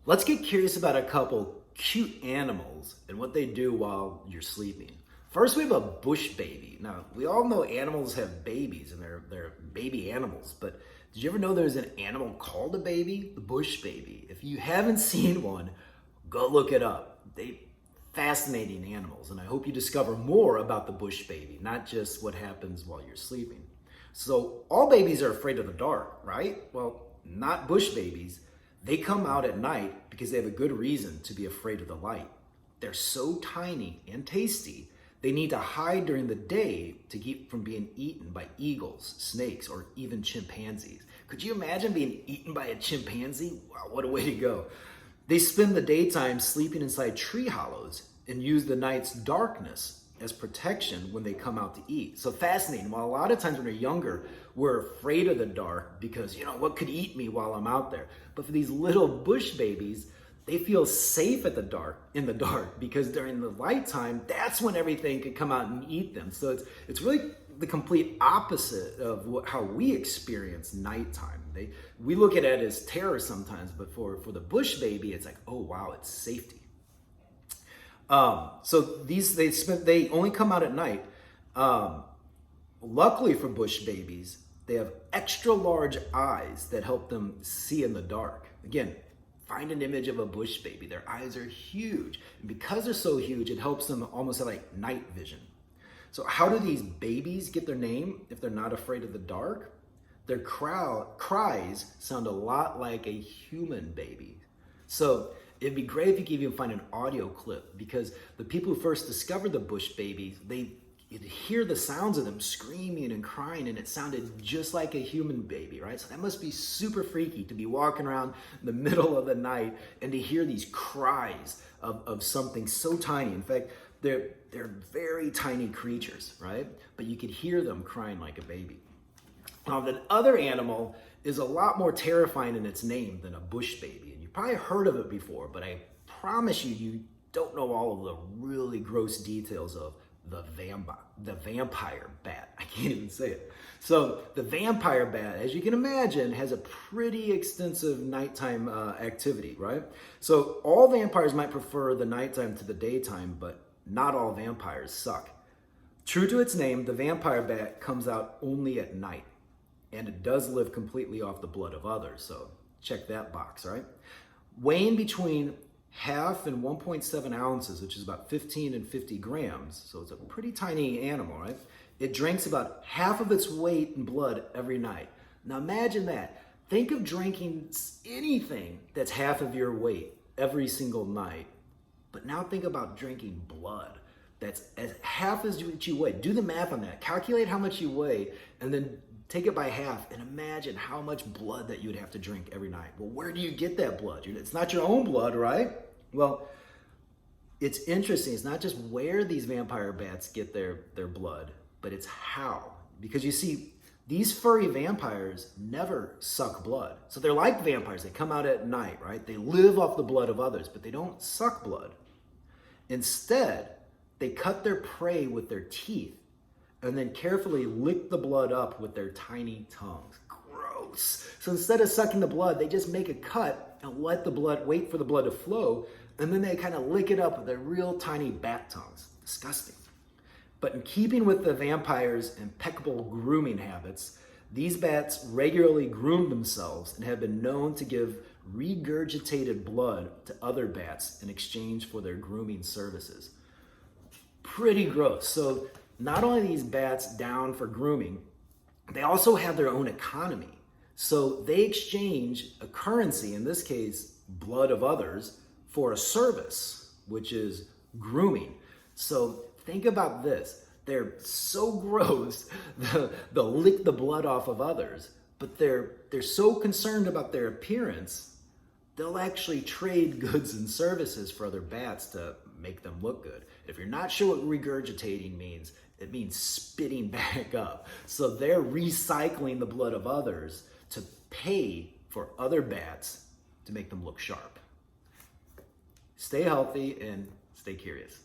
Let's get curious about a couple cute animals and what they do while you're sleeping. First, we have a bush baby. Now, we all know animals have babies and they're baby animals, but did you ever know there's an animal called a baby? The bush baby. If you haven't seen one, go look it up. They fascinating animals, and I hope you discover more about the bush baby, not just what happens while you're sleeping. So, all babies are afraid of the dark, right? Well, not bush babies. They come out at night because they have a good reason to be afraid of the light. They're so tiny and tasty, they need to hide during the day to keep from being eaten by eagles, snakes, or even chimpanzees. Could you imagine being eaten by a chimpanzee? Wow, what a way to go. They spend the daytime sleeping inside tree hollows and use the night's darkness as protection when they come out to eat. So fascinating. While a lot of times when we're younger, we're afraid of the dark because, what could eat me while I'm out there? But for these little bush babies, they feel safe in the dark because during the light time, that's when everything could come out and eat them. So it's really the complete opposite of how we experience nighttime. We look at it as terror sometimes, but for the bush baby, it's like, oh wow, it's safety. So they only come out at night. Luckily for bush babies, they have extra large eyes that help them see in the dark. Again, find an image of a bush baby. Their eyes are huge. And because they're so huge, it helps them almost have like night vision. So how do these babies get their name if they're not afraid of the dark? Their cries sound a lot like a human baby. So it'd be great if you could even find an audio clip, because the people who first discovered the bush babies, you'd hear the sounds of them screaming and crying, and it sounded just like a human baby, right? So that must be super freaky to be walking around in the middle of the night and to hear these cries of something so tiny. In fact, they're very tiny creatures, right? But you could hear them crying like a baby. Now, the other animal is a lot more terrifying in its name than a bush baby. And you've probably heard of it before, but I promise you don't know all of the really gross details of the vampire bat. I can't even say it. So the vampire bat, as you can imagine, has a pretty extensive nighttime activity, right? So all vampires might prefer the nighttime to the daytime, but not all vampires suck. True to its name, the vampire bat comes out only at night, and it does live completely off the blood of others. So check that box, right? Weighing between half and 1.7 ounces, which is about 15 and 50 grams. So it's a pretty tiny animal, right? It drinks about half of its weight in blood every night. Now imagine that. Think of drinking anything that's half of your weight every single night. But now think about drinking blood that's as half as what you weigh. Do the math on that. Calculate how much you weigh and then take it by half and imagine how much blood that you would have to drink every night. Well, where do you get that blood? It's not your own blood, right? Well, it's interesting. It's not just where these vampire bats get their blood, but it's how. Because you see, these furry vampires never suck blood. So they're like vampires. They come out at night, right? They live off the blood of others, but they don't suck blood. Instead, they cut their prey with their teeth and then carefully lick the blood up with their tiny tongues. Gross. So instead of sucking the blood, they just make a cut and wait for the blood to flow, and then they kind of lick it up with their real tiny bat tongues. Disgusting. But in keeping with the vampires' impeccable grooming habits, these bats regularly groom themselves and have been known to give regurgitated blood to other bats in exchange for their grooming services. Pretty gross. So not only are these bats down for grooming, they also have their own economy. So they exchange a currency, in this case, blood of others, for a service, which is grooming. So think about this. They're so gross, they'll lick the blood off of others, but they're so concerned about their appearance, they'll actually trade goods and services for other bats to make them look good. If you're not sure what regurgitating means, it means spitting back up. So they're recycling the blood of others to pay for other bats to make them look sharp. Stay healthy and stay curious.